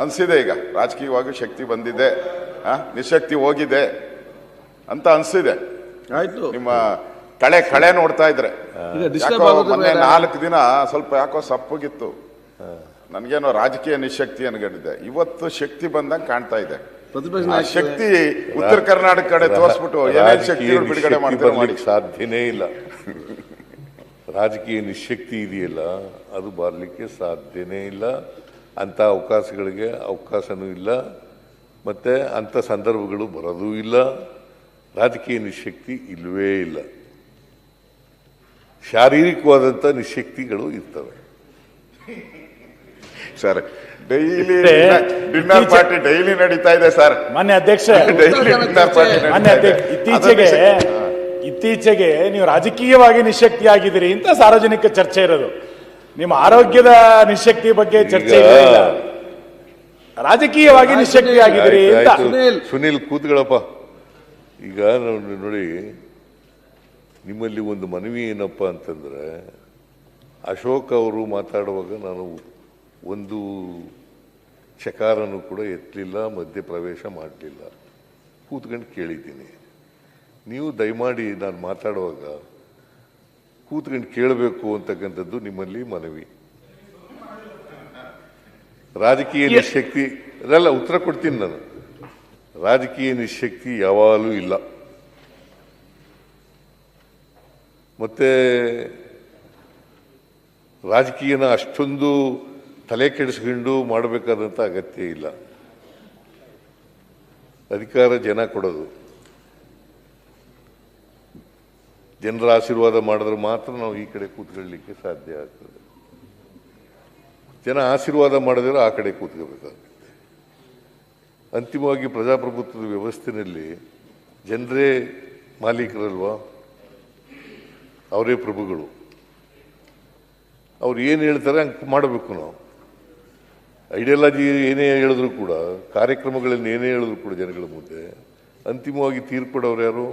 ಅನಿಸಿದೆ. ಈಗ ರಾಜಕೀಯವಾಗಿ ಶಕ್ತಿ ಬಂದಿದೆ, ನಿಶಕ್ತಿ ಹೋಗಿದೆ ಅಂತ ಅನಿಸಿದೆ. ಆಯ್ತು, ನಿಮ್ಮ ಕಳೆ ನೋಡ್ತಾ ಇದ್ರೆ ಮೊನ್ನೆ 4 ದಿನ ಸ್ವಲ್ಪ ಯಾಕೋ ಸಪ್ಪಗಿತ್ತು. ನನ್ಗೇನೋ ರಾಜಕೀಯ ನಿಶಕ್ತಿ ಅನ್ಕೊಂಡಿದ್ದೆ. ಇವತ್ತು ಶಕ್ತಿ ಬಂದಂಗೆ ಕಾಣ್ತಾ ಇದೆ. ಶಕ್ತಿ ಉತ್ತರ ಕರ್ನಾಟಕ ಕಡೆ ತೋರಿಸ್ಬಿಟ್ಟು ಏನೇನು ಶಕ್ತಿಗಳು ಬಿಡುಗಡೆ ಮಾಡ್ತಾರೆ ಸಾಧ್ಯನೇ ಇಲ್ಲ. ರಾಜಕೀಯ ನಿಶಕ್ತಿ ಇದೆಯಲ್ಲ, ಅದು ಬರಲಿಕ್ಕೆ ಸಾಧ್ಯನೇ ಇಲ್ಲ. ಅಂಥ ಅವಕಾಶಗಳಿಗೆ ಅವಕಾಶನೂ ಇಲ್ಲ, ಮತ್ತು ಅಂಥ ಸಂದರ್ಭಗಳು ಬರೋದೂ ಇಲ್ಲ. ರಾಜಕೀಯ ನಿಶಕ್ತಿ ಇಲ್ಲವೇ ಇಲ್ಲ. ಶಾರೀರಿಕವಾದಂಥ ನಿಶಕ್ತಿಗಳು ಇರ್ತವೆ. Sir, daily dinner party daily ನಡೀತಾ ಇದೆ ಸರ್. ಮಾನ್ಯ ಅಧ್ಯಕ್ಷ, ಇತ್ತೀಚೆಗೆ ನೀವು ರಾಜಕೀಯವಾಗಿ ನಿಶಕ್ತಿಯಾಗಿದ್ದೀರಿ ಅಂತ ಸಾರ್ವಜನಿಕ ಚರ್ಚೆ ಇರೋದು. ನಿಮ್ಮ ಆರೋಗ್ಯದ ನಿಶಕ್ತಿ ಬಗ್ಗೆ ಚರ್ಚೆ ಇಲ್ಲ, ರಾಜಕೀಯವಾಗಿ ನಿಶಕ್ತಿಯಾಗಿದ್ದೀರಿ ಅಂತ. ಸುನೀಲ್ ಕೂತ್ಗಳಪ್ಪ. ಈಗ ನೋಡಿ, ನಿಮ್ಮಲ್ಲಿ ಒಂದು ಮನವಿ ಏನಪ್ಪ ಅಂತಂದ್ರೆ, ಅಶೋಕ್ ಅವರು ಮಾತಾಡುವಾಗ ನಾನು ಒಂದು ಚಕಾರನು ಕೂಡ ಎತ್ತಲಿಲ್ಲ, ಮಧ್ಯ ಪ್ರವೇಶ ಮಾಡಲಿಲ್ಲ, ಕೂತ್ಕೊಂಡು ಕೇಳಿದ್ದೀನಿ. ನೀವು ದಯಮಾಡಿ ನಾನು ಮಾತಾಡುವಾಗ ಕೂತ್ಕೊಂಡು ಕೇಳಬೇಕು ಅಂತಕ್ಕಂಥದ್ದು ನಿಮ್ಮಲ್ಲಿ ಮನವಿ. ರಾಜಕೀಯ ನಿಶಕ್ತಿ ಅದೆಲ್ಲ ಉತ್ತರ ಕೊಡ್ತೀನಿ ನಾನು. ರಾಜಕೀಯ ನಿಶಕ್ತಿ ಯಾವಾಗಲೂ ಇಲ್ಲ. ಮತ್ತೆ ರಾಜಕೀಯನ ಅಷ್ಟೊಂದು ತಲೆ ಕೆಡಿಸ್ಕೊಂಡು ಮಾಡಬೇಕಾದಂಥ ಅಗತ್ಯ ಇಲ್ಲ. ಅಧಿಕಾರ ಜನ ಕೊಡೋದು. ಜನರ ಆಶೀರ್ವಾದ ಮಾಡಿದ್ರೆ ಮಾತ್ರ ನಾವು ಈ ಕಡೆ ಕೂತ್ಕೊಳ್ಳಲಿಕ್ಕೆ ಸಾಧ್ಯ ಆಗ್ತದೆ. ಜನ ಆಶೀರ್ವಾದ ಮಾಡಿದ್ರೆ ಆ ಕಡೆ ಕೂತ್ಕೋಬೇಕಾಗುತ್ತೆ. ಅಂತಿಮವಾಗಿ ಪ್ರಜಾಪ್ರಭುತ್ವದ ವ್ಯವಸ್ಥೆಯಲ್ಲಿ ಜನರೇ ಮಾಲೀಕರಲ್ವಾ, ಅವರೇ ಪ್ರಭುಗಳು. ಅವ್ರು ಏನು ಹೇಳ್ತಾರೆ ಹಂಗೆ ಮಾಡಬೇಕು. ನಾವು ಐಡಿಯಾಲಜಿ ಏನೇ ಹೇಳಿದ್ರು ಕೂಡ, ಕಾರ್ಯಕ್ರಮಗಳನ್ನು ಏನೇ ಹೇಳಿದ್ರು ಕೂಡ ಜನಗಳ ಮುಂದೆ ಅಂತಿಮವಾಗಿ ತೀರ್ಪಡೋರು ಯಾರು?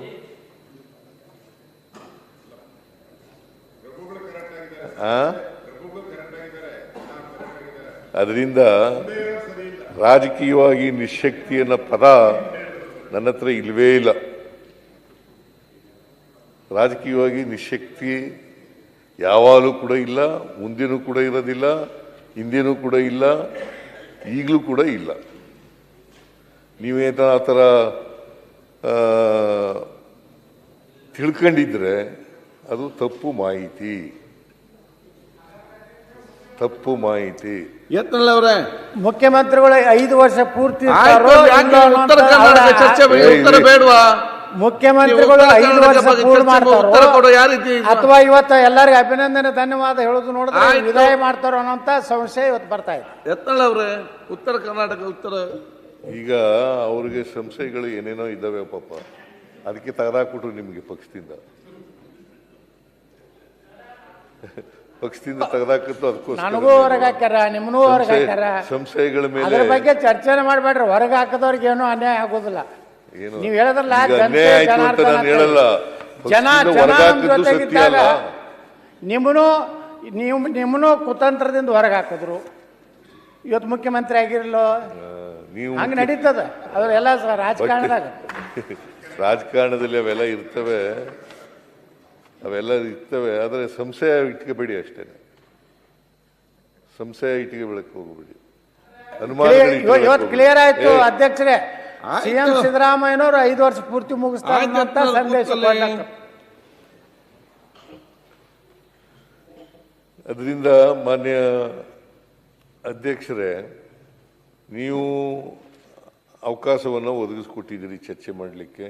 ಅದರಿಂದ ರಾಜಕೀಯವಾಗಿ ನಿಶಕ್ತಿ ಅನ್ನೋ ಪದ ನನ್ನ ಹತ್ರ ಇಲ್ಲವೇ ಇಲ್ಲ. ರಾಜಕೀಯವಾಗಿ ನಿಶಕ್ತಿ ಯಾವಾಗಲೂ ಕೂಡ ಇಲ್ಲ, ಮುಂದೇನೂ ಕೂಡ ಇರೋದಿಲ್ಲ, ಹಿಂದೇನೂ ಕೂಡ ಇಲ್ಲ, ಈಗಲೂ ಕೂಡ ಇಲ್ಲ. ನೀವೇನ ಆ ಥರ ತಿಳ್ಕೊಂಡಿದ್ರೆ ಅದು ತಪ್ಪು ಮಾಹಿತಿ. ಯತ್ನಲ್ಲವ್ರೆ, ಮುಖ್ಯಮಂತ್ರಿಗಳು 5 ವರ್ಷ ಪೂರ್ತಿ ಚರ್ಚೆ ಉತ್ತರ ಬೇಡವಾ? ಮುಖ್ಯಮಂತ್ರಿಗಳು 5 ವರ್ಷ ಪೂರ್ಣ ಮಾಡ್ತಾರೋ ಅಥವಾ ಇವತ್ತು ಎಲ್ಲರಿಗೂ ಅಭಿನಂದನೆ ಧನ್ಯವಾದ ಹೇಳೋದು ನೋಡಿದ್ರೆ ವಿದಾಯ ಮಾಡ್ತಾರೋ ಅನ್ನೋಂಥ ಸಂಶಯ ಇವತ್ತು ಬರ್ತಾ ಇದೆ. ಯತ್ನಲ್ಲವ್ರೆ, ಉತ್ತರ ಕರ್ನಾಟಕ ಉತ್ತರ ಈಗ ಅವ್ರಿಗೆ ಸಂಶಯಗಳು ಏನೇನೋ ಇದ್ದಾವೆ ಪಾಪ, ಅದಕ್ಕೆ ತೆಗೆದಾಕ್ಬಿಟ್ರು ನಿಮಗೆ ಪಕ್ಷದಿಂದ ತೆಗೆದಾಕಿತ್ತು. ಅದಕ್ಕೋಸ್ಕರ ನನಗೂ ಹೊರಗೆ ಹಾಕ್ಯಾರ, ನಿಮ್ಮನ್ನೂ ಹೊರಗೆ ಹಾಕ್ಯಾರ. ಸಂಶಯಗಳ ಮೇಲೆ ಅದ್ರ ಬಗ್ಗೆ ಚರ್ಚೆನೆ ಮಾಡಬೇಡ್ರಿ. ಹೊರಗೆ ಹಾಕದವ್ರಿಗೆ ಏನೂ ಅನ್ಯಾಯ ಆಗೋದಿಲ್ಲ. ನೀವು ಹೇಳಿದ್ರಲ್ಲ, ಜೊತೆಗಿದ್ದಾಗ ನಿಮ್ಮನ್ನು ಕುತಂತ್ರದಿಂದ ಹೊರಗೆ ಹಾಕಿದ್ರು. ಇವತ್ತು ಮುಖ್ಯಮಂತ್ರಿ ಆಗಿರಲ್ಲೋ, ಹಂಗೆ ನಡೀತದ. ಅವೆಲ್ಲ ರಾಜಕಾರಣದಾಗ ರಾಜಕಾರಣದಲ್ಲಿ ಅವೆಲ್ಲ ಇರ್ತವೆ, ಆದರೆ ಸಂಶಯ ಇಟ್ಕೋಬೇಡಿ ಅಷ್ಟೇ. ಸಂಶಯ ಇಟ್ಕೋಬೇಡಕ್ಕೆ ಹೋಗಬೇಡಿ. ಇವತ್ತು ಕ್ಲಿಯರ್ ಆಯ್ತು ಅಧ್ಯಕ್ಷರೇ. ಸಿಎಂ ಸಿದ್ದರಾಮಯ್ಯನವರು 5 ವರ್ಷ ಪೂರ್ತಿ ಮುಗಿಸ್ತಾರೆ ಅಂತ ಸಂದೇಶ. ಅದರಿಂದ ಮಾನ್ಯ ಅಧ್ಯಕ್ಷರೇ, ನೀವು ಅವಕಾಶವನ್ನು ಒದಗಿಸ್ಕೊಟ್ಟಿದ್ದೀರಿ ಚರ್ಚೆ ಮಾಡಲಿಕ್ಕೆ.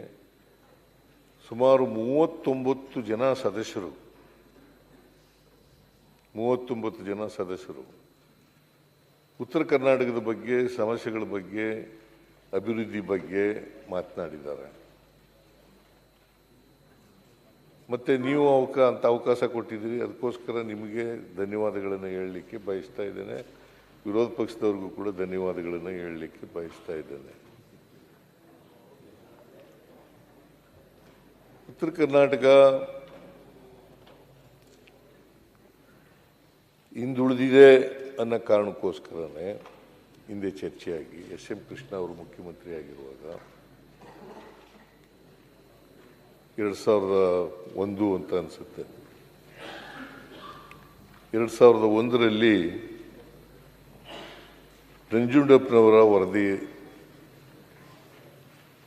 ಸುಮಾರು 39 ಜನ ಸದಸ್ಯರು, 39 ಜನ ಸದಸ್ಯರು ಉತ್ತರ ಕರ್ನಾಟಕದ ಬಗ್ಗೆ, ಸಮಸ್ಯೆಗಳ ಬಗ್ಗೆ, ಅಭಿವೃದ್ಧಿ ಬಗ್ಗೆ ಮಾತನಾಡಿದ್ದಾರೆ. ಮತ್ತು ನೀವು ಅಂತ ಅವಕಾಶ ಕೊಟ್ಟಿದ್ದೀರಿ. ಅದಕ್ಕೋಸ್ಕರ ನಿಮಗೆ ಧನ್ಯವಾದಗಳನ್ನು ಹೇಳಲಿಕ್ಕೆ ಬಯಸ್ತಾ ಇದ್ದೇನೆ. ವಿರೋಧ ಪಕ್ಷದವ್ರಿಗೂ ಕೂಡ ಧನ್ಯವಾದಗಳನ್ನು ಹೇಳಲಿಕ್ಕೆ ಬಯಸ್ತಾ ಇದ್ದೇನೆ. ಉತ್ತರ ಕರ್ನಾಟಕ ಹಿಂದುಳಿದಿದೆ ಅನ್ನೋ ಕಾರಣಕ್ಕೋಸ್ಕರನೇ ಹಿಂದೆ ಚರ್ಚೆಯಾಗಿ ಎಸ್.ಎಂ. ಕೃಷ್ಣ ಅವರು ಮುಖ್ಯಮಂತ್ರಿ ಆಗಿರುವಾಗ 2001 ಅಂತ ಅನಿಸುತ್ತೆ, 2001ರಲ್ಲಿ ನಂಜುಂಡಪ್ಪನವರ ವರದಿ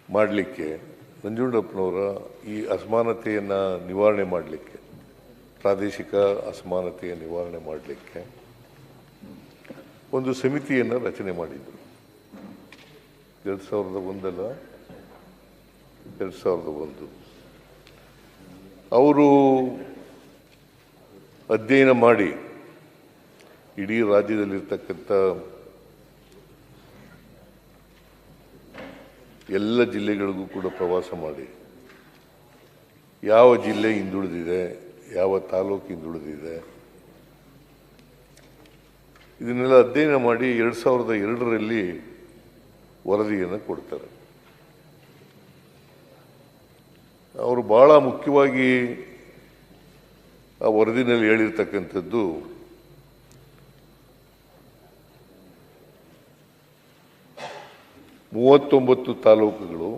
ಮಾಡಲಿಕ್ಕೆ, ನಂಜುಂಡಪ್ಪನವರ ಈ ಅಸಮಾನತೆಯನ್ನು ನಿವಾರಣೆ ಮಾಡಲಿಕ್ಕೆ, ಪ್ರಾದೇಶಿಕ ಅಸಮಾನತೆಯ ನಿವಾರಣೆ ಮಾಡಲಿಕ್ಕೆ ಒಂದು ಸಮಿತಿಯನ್ನು ರಚನೆ ಮಾಡಿದರು. 2001 ಅವರು ಅಧ್ಯಯನ ಮಾಡಿ ಇಡೀ ರಾಜ್ಯದಲ್ಲಿರ್ತಕ್ಕಂಥ ಎಲ್ಲ ಜಿಲ್ಲೆಗಳಿಗೂ ಕೂಡ ಪ್ರವಾಸ ಮಾಡಿ ಯಾವ ಜಿಲ್ಲೆ ಹಿಂದುಳಿದಿದೆ, ಯಾವ ತಾಲೂಕು ಹಿಂದುಳಿದಿದೆ, ಇದನ್ನೆಲ್ಲ ಅಧ್ಯಯನ ಮಾಡಿ 2002ರಲ್ಲಿ ವರದಿಯನ್ನು ಕೊಡ್ತಾರೆ. ಅವರು ಬಹಳ ಮುಖ್ಯವಾಗಿ ಆ ವರದಿನಲ್ಲಿ ಹೇಳಿರ್ತಕ್ಕಂಥದ್ದು ಮೂವತ್ತೊಂಬತ್ತು ತಾಲೂಕುಗಳು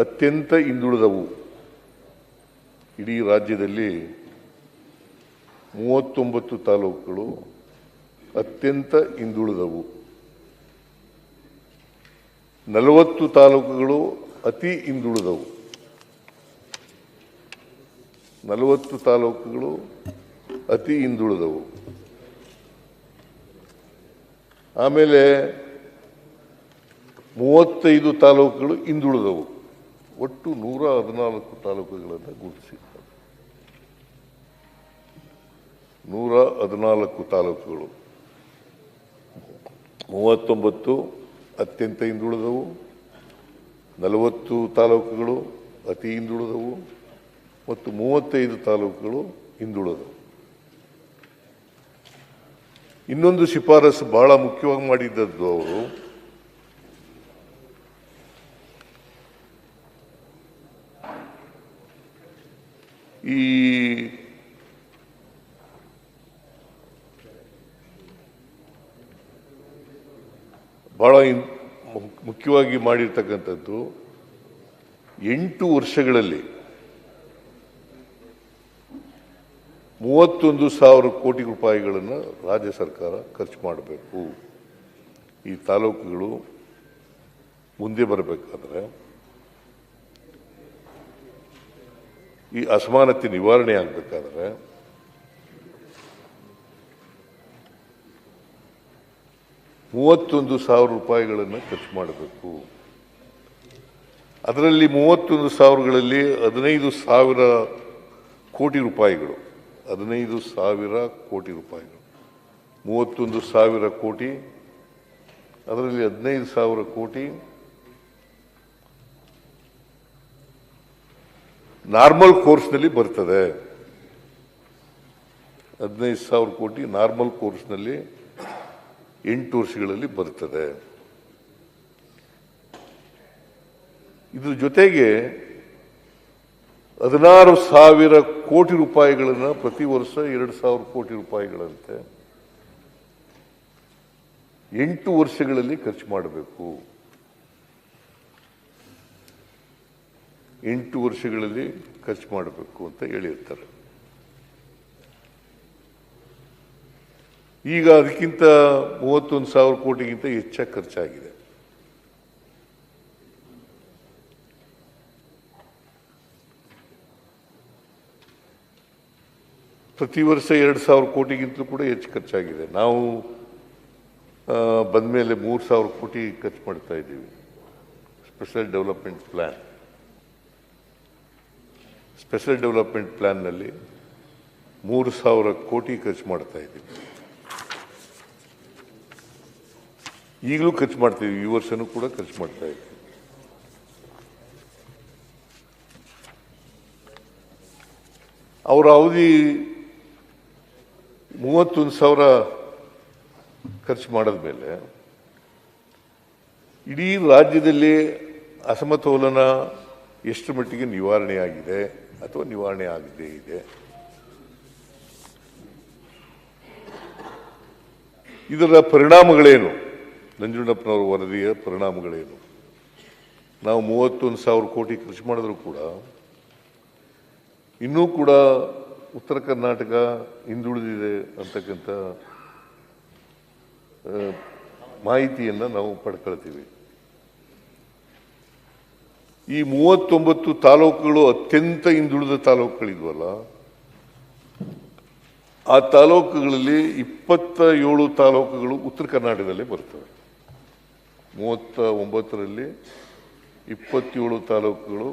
ಅತ್ಯಂತ ಹಿಂದುಳಿದವು. ಇಡೀ ರಾಜ್ಯದಲ್ಲಿ 39 ತಾಲೂಕುಗಳು ಅತ್ಯಂತ ಹಿಂದುಳಿದವು, 40 ತಾಲೂಕುಗಳು ಅತಿ ಹಿಂದುಳಿದವು, 40 ತಾಲೂಕುಗಳು ಅತಿ ಹಿಂದುಳಿದವು. ಆಮೇಲೆ 35 ತಾಲೂಕುಗಳು ಹಿಂದುಳಿದವು. ಒಟ್ಟು 114 ತಾಲೂಕುಗಳನ್ನು ಗುರುತಿಸಿದ್ದಾರೆ. 114 ತಾಲೂಕುಗಳು, 39 ಅತ್ಯಂತ ಹಿಂದುಳಿದವು, 40 ತಾಲೂಕುಗಳು ಅತಿ ಹಿಂದುಳಿದವು ಮತ್ತು 35 ತಾಲೂಕುಗಳು ಹಿಂದುಳಿದವು. ಇನ್ನೊಂದು ಶಿಫಾರಸು ಬಹಳ ಮುಖ್ಯವಾಗಿ ಮಾಡಿದ್ದದ್ದು ಅವರು ಈ ಬಹಳ ಮುಖ್ಯವಾಗಿ ಮಾಡಿರ್ತಕ್ಕಂಥದ್ದು 8 ವರ್ಷಗಳಲ್ಲಿ 31,000 ಕೋಟಿ ರೂಪಾಯಿಗಳನ್ನು ರಾಜ್ಯ ಸರ್ಕಾರ ಖರ್ಚು ಮಾಡಬೇಕು. ಈ ತಾಲೂಕುಗಳು ಮುಂದೆ ಬರಬೇಕಾದ್ರೆ, ಈ ಅಸಮಾನತೆ ನಿವಾರಣೆ ಆಗಬೇಕಾದ್ರೆ ₹31,000 ಖರ್ಚು ಮಾಡಬೇಕು. ಅದರಲ್ಲಿ 31,000ಗಳಲ್ಲಿ 15,000 ಕೋಟಿ ರೂಪಾಯಿಗಳು, 15,000 ಕೋಟಿ ರೂಪಾಯಿಗಳು, 31,000 ಕೋಟಿ, ಅದರಲ್ಲಿ 15,000 ಕೋಟಿ ನಾರ್ಮಲ್ ಕೋರ್ಸ್ನಲ್ಲಿ ಬರ್ತದೆ. 15,000 ಕೋಟಿ ನಾರ್ಮಲ್ ಕೋರ್ಸ್ನಲ್ಲಿ 8 ವರ್ಷಗಳಲ್ಲಿ ಬರ್ತದೆ. ಇದ್ರ ಜೊತೆಗೆ 16,000 ಕೋಟಿ ರೂಪಾಯಿಗಳನ್ನು ಪ್ರತಿ ವರ್ಷ 2,000 ಕೋಟಿ ರೂಪಾಯಿಗಳಂತೆ 8 ವರ್ಷಗಳಲ್ಲಿ ಖರ್ಚು ಮಾಡಬೇಕು. 8 ವರ್ಷಗಳಲ್ಲಿ ಖರ್ಚು ಮಾಡಬೇಕು ಅಂತ ಹೇಳಿರ್ತಾರೆ. ಈಗ ಅದಕ್ಕಿಂತ 31,000 ಕೋಟಿಗಿಂತ ಹೆಚ್ಚಾಗಿ ಖರ್ಚಾಗಿದೆ. ಪ್ರತಿ ವರ್ಷ 2,000 ಕೋಟಿಗಿಂತಲೂ ಕೂಡ ಹೆಚ್ಚು ಖರ್ಚಾಗಿದೆ. ನಾವು ಬಂದ ಮೇಲೆ 3,000 ಕೋಟಿ ಖರ್ಚು ಮಾಡ್ತಾ ಇದ್ದೀವಿ. ಸ್ಪೆಷಲ್ ಡೆವಲಪ್ಮೆಂಟ್ ಪ್ಲಾನ್ನಲ್ಲಿ 3,000 ಕೋಟಿ ಖರ್ಚು ಮಾಡ್ತಾ ಇದ್ದೀವಿ. ಈಗಲೂ ಖರ್ಚು ಮಾಡ್ತೀವಿ, ಈ ವರ್ಷನೂ ಕೂಡ ಖರ್ಚು ಮಾಡ್ತಾ ಇದ್ದೀವಿ. ಅವರ ಅವಧಿ 31,000 ಖರ್ಚು ಮಾಡಿದ ಮೇಲೆ ಇಡೀ ರಾಜ್ಯದಲ್ಲಿ ಅಸಮತೋಲನ ಎಷ್ಟು ಮಟ್ಟಿಗೆ ನಿವಾರಣೆ ಆಗಿದೆ ಅಥವಾ ನಿವಾರಣೆ ಆಗದೇ ಇದೆ, ಇದರ ಪರಿಣಾಮಗಳೇನು, ನಂಜುಂಡಪ್ಪನವರ ವರದಿಯ ಪರಿಣಾಮಗಳೇನು? ನಾವು 31,000 ಕೋಟಿ ಖರ್ಚು ಮಾಡಿದ್ರು ಕೂಡ ಇನ್ನೂ ಕೂಡ ಉತ್ತರ ಕರ್ನಾಟಕ ಹಿಂದುಳಿದಿದೆ ಅಂತಕ್ಕಂಥ ಮಾಹಿತಿಯನ್ನು ನಾವು ಪಡ್ಕೊಳ್ತೀವಿ. ಈ 39 ತಾಲೂಕುಗಳು ಅತ್ಯಂತ ಹಿಂದುಳಿದ ತಾಲೂಕುಗಳಿದ್ವಲ್ಲ, ಆ ತಾಲೂಕುಗಳಲ್ಲಿ 27 ತಾಲೂಕುಗಳು ಉತ್ತರ ಕರ್ನಾಟಕದಲ್ಲೇ ಬರ್ತವೆ. 39ರಲ್ಲಿ 27 ತಾಲೂಕುಗಳು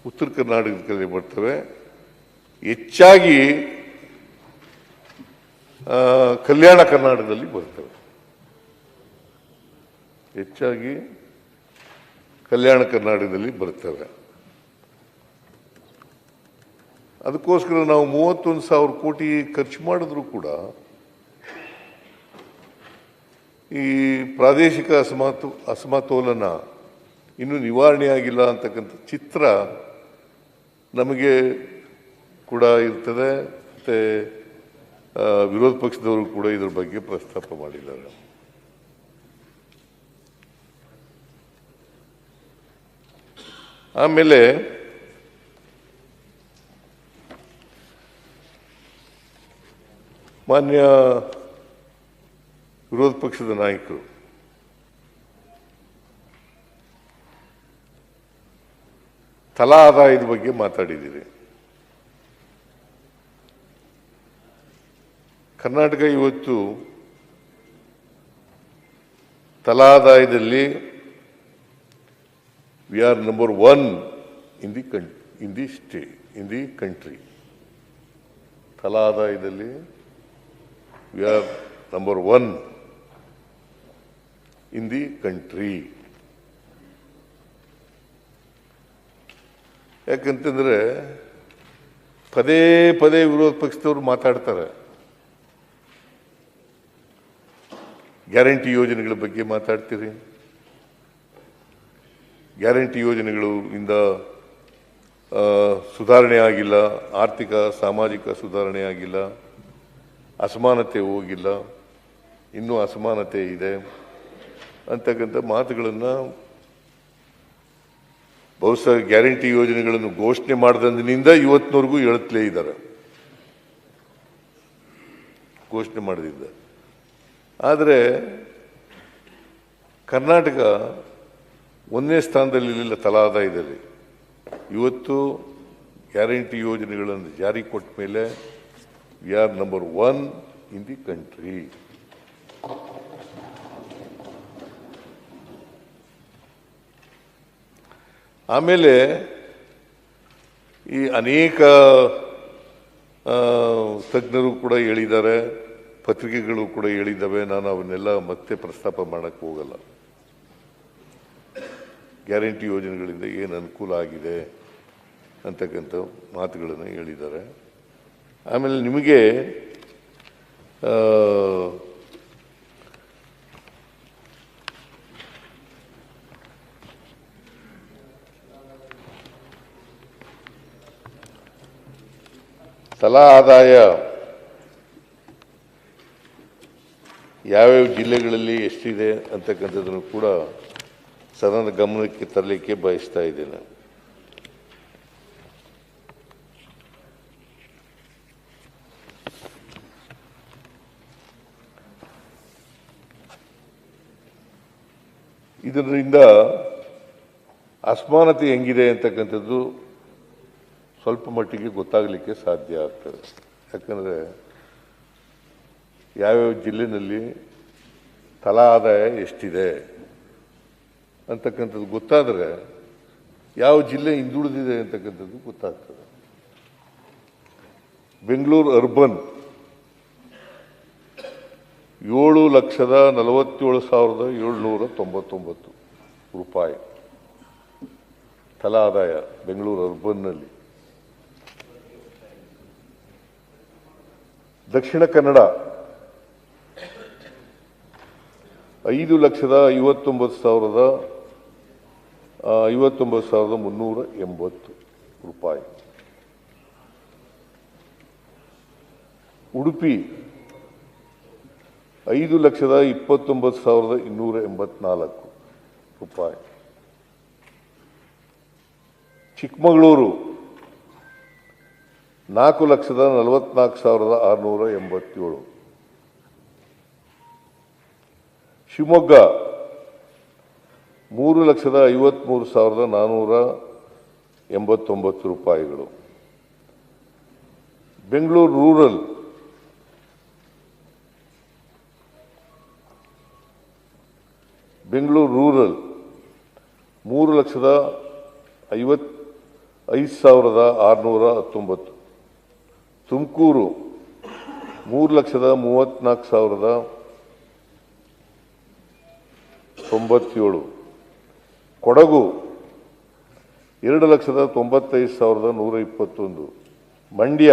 ಉತ್ತರ ಕರ್ನಾಟಕದಲ್ಲಿ ಬರ್ತವೆ. ಹೆಚ್ಚಾಗಿ ಕಲ್ಯಾಣ ಕರ್ನಾಟಕದಲ್ಲಿ ಬರ್ತವೆ. ಹೆಚ್ಚಾಗಿ ಕಲ್ಯಾಣ ಕರ್ನಾಟಕದಲ್ಲಿ ಬರ್ತವೆ. ಅದಕ್ಕೋಸ್ಕರ ನಾವು 31,000 ಕೋಟಿ ಖರ್ಚು ಮಾಡಿದ್ರು ಕೂಡ ಈ ಪ್ರಾದೇಶಿಕ ಅಸಮತೋಲನ ಇನ್ನೂ ನಿವಾರಣೆ ಆಗಿಲ್ಲ ಅಂತಕ್ಕಂಥ ಚಿತ್ರ ನಮಗೆ ಕೂಡ ಇರ್ತದೆ. ಮತ್ತು ವಿರೋಧ ಪಕ್ಷದವರು ಕೂಡ ಇದ್ರ ಬಗ್ಗೆ ಪ್ರಸ್ತಾಪ ಮಾಡಿದ್ದಾರೆ. ಆಮೇಲೆ ಮಾನ್ಯ ವಿರೋಧ ಪಕ್ಷದ ನಾಯಕರು ತಲಾ ಆದಾಯದ ಬಗ್ಗೆ ಮಾತಾಡಿದ್ದೀರಿ. ಕರ್ನಾಟಕ ಇವತ್ತು ತಲಾ ಆದಾಯದಲ್ಲಿ we are number 1 in the country. ತಲಾ ಆದಾಯದಲ್ಲಿ we are number 1 in the country. ಯಾಕಂತಂದ್ರೆ ಪದೇ ಪದೇ ವಿರೋಧ ಪಕ್ಷದವರು ಮಾತಾಡ್ತಾರೆ. ಗ್ಯಾರಂಟಿ ಯೋಜನೆಗಳ ಬಗ್ಗೆ ಮಾತಾಡ್ತೀರಿ. ಗ್ಯಾರಂಟಿ ಯೋಜನೆಗಳು ಇಂದ ಸುಧಾರಣೆ ಆಗಿಲ್ಲ, ಆರ್ಥಿಕ ಸಾಮಾಜಿಕ ಸುಧಾರಣೆ ಆಗಿಲ್ಲ, ಅಸಮಾನತೆ ಹೋಗಿಲ್ಲ, ಇನ್ನೂ ಅಸಮಾನತೆ ಇದೆ ಅಂತಕ್ಕಂಥ ಮಾತುಗಳನ್ನು ಬಹುಶಃ ಗ್ಯಾರಂಟಿ ಯೋಜನೆಗಳನ್ನು ಘೋಷಣೆ ಮಾಡಿದಂದಿನಿಂದ ಇವತ್ತಿನವರೆಗೂ ಹೇಳುತ್ತಲೇ ಇದ್ದಾರೆ, ಘೋಷಣೆ ಮಾಡದಿದ್ದ. ಆದರೆ ಕರ್ನಾಟಕ 1ನೇ ಸ್ಥಾನದಲ್ಲಿರಲಿಲ್ಲ ತಲಾ ಆದಾಯದಲ್ಲಿ. ಇವತ್ತು ಗ್ಯಾರಂಟಿ ಯೋಜನೆಗಳನ್ನು ಜಾರಿ ಕೊಟ್ಟ ಮೇಲೆ we are number 1 in the country. ಆಮೇಲೆ ಈ ಅನೇಕ ತಜ್ಞರು ಕೂಡ ಹೇಳಿದ್ದಾರೆ, ಪತ್ರಿಕೆಗಳು ಕೂಡ ಹೇಳಿದ್ದಾವೆ. ನಾನು ಅವನ್ನೆಲ್ಲ ಮತ್ತೆ ಪ್ರಸ್ತಾಪ ಮಾಡಕ್ಕೆ ಹೋಗಲ್ಲ. ಗ್ಯಾರಂಟಿ ಯೋಜನೆಗಳಿಂದ ಏನು ಅನುಕೂಲ ಆಗಿದೆ ಅಂತಕ್ಕಂಥ ಮಾತುಗಳನ್ನು ಹೇಳಿದ್ದಾರೆ. ಆಮೇಲೆ ನಿಮಗೆ ತಲಾ ಆದಾಯ ಯಾವ್ಯಾವ ಜಿಲ್ಲೆಗಳಲ್ಲಿ ಎಷ್ಟಿದೆ ಅಂತಕ್ಕಂಥದ್ದನ್ನು ಕೂಡ ಸದನದ ಗಮನಕ್ಕೆ ತರಲಿಕ್ಕೆ ಬಯಸ್ತಾ ಇದ್ದೇನೆ. ಇದರಿಂದ ಅಸಮಾನತೆ ಹೆಂಗಿದೆ ಅಂತಕ್ಕಂಥದ್ದು ಸ್ವಲ್ಪ ಮಟ್ಟಿಗೆ ಗೊತ್ತಾಗಲಿಕ್ಕೆ ಸಾಧ್ಯ ಆಗ್ತದೆ. ಯಾಕಂದರೆ ಯಾವ್ಯಾವ ಜಿಲ್ಲೆನಲ್ಲಿ ತಲಾ ಆದಾಯ ಎಷ್ಟಿದೆ ಅಂತಕ್ಕಂಥದ್ದು ಗೊತ್ತಾದರೆ ಯಾವ ಜಿಲ್ಲೆ ಹಿಂದುಳಿದಿದೆ ಅಂತಕ್ಕಂಥದ್ದು ಗೊತ್ತಾಗ್ತದೆ. ಬೆಂಗಳೂರು ಅರ್ಬನ್ 7,47,799 ರೂಪಾಯಿ ತಲಾ ಆದಾಯ ಬೆಂಗಳೂರು ಅರ್ಬನ್ನಲ್ಲಿ. ದಕ್ಷಿಣ ಕನ್ನಡ 5,59,380 ರೂಪಾಯಿ. ಉಡುಪಿ 5,29,284 ರೂಪಾಯಿ. ಚಿಕ್ಕಮಗಳೂರು 4,44,687. ಶಿವಮೊಗ್ಗ 3,53,489 ರೂಪಾಯಿಗಳು. ಬೆಂಗಳೂರು ರೂರಲ್ 3,55,619. ತುಮಕೂರು 3,34,097. ಕೊಡಗು 2,95,121. ಮಂಡ್ಯ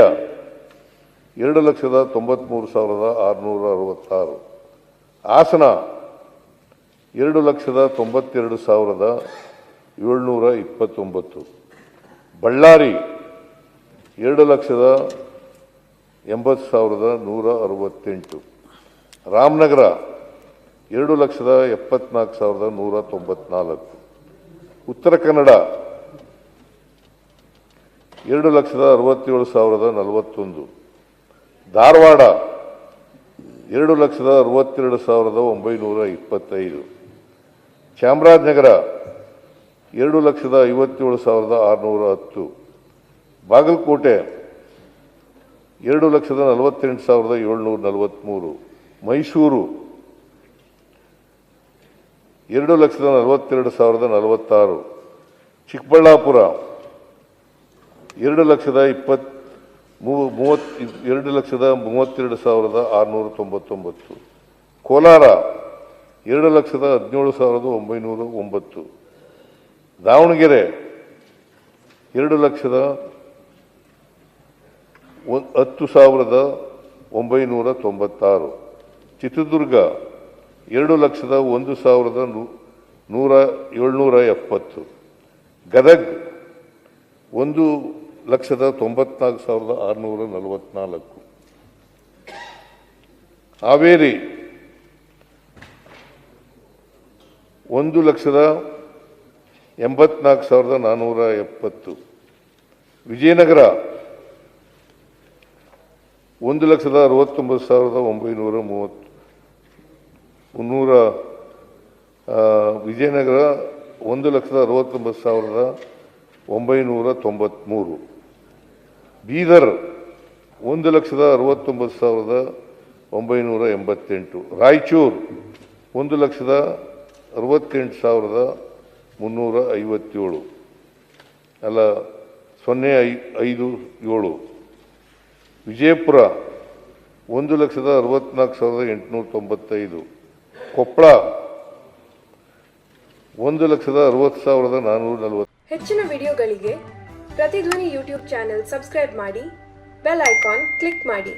2,93,666. ಹಾಸನ 2,92,729. ಬಳ್ಳಾರಿ 2,80,168. ರಾಮನಗರ 2,74,194. ಉತ್ತರ ಕನ್ನಡ 2,67,041. ಧಾರವಾಡ 2,62,925. ಚಾಮರಾಜನಗರ 2,57,610. ಬಾಗಲಕೋಟೆ 2,48,743. ಮೈಸೂರು 2,42,046. ಚಿಕ್ಕಬಳ್ಳಾಪುರ 2,32,699. ಕೋಲಾರ 2,17,909. ದಾವಣಗೆರೆ 2,10,996. ಚಿತ್ರದುರ್ಗ 2,01,770. ಗದಗ್ 1,94,644. ಹಾವೇರಿ 1,84,470. ವಿಜಯನಗರ 1,69,930. ವಿಜಯನಗರ 1,69,993. ಬೀದರ್ 1,69,988. ರಾಯಚೂರು 1,68,357. ಅಲ್ಲ 057. ವಿಜಯಪುರ 1,64,895. ಕೊಪ್ಪಳ 1,60,440. ಹೆಚ್ಚಿನ ವಿಡಿಯೋಗಳಿಗೆ ಪ್ರತಿಧ್ವನಿ ಯೂಟ್ಯೂಬ್ ಚಾನೆಲ್ ಸಬ್ಸ್ಕ್ರೈಬ್ ಮಾಡಿ, ಬೆಲ್ ಐಕಾನ್ ಕ್ಲಿಕ್ ಮಾಡಿ.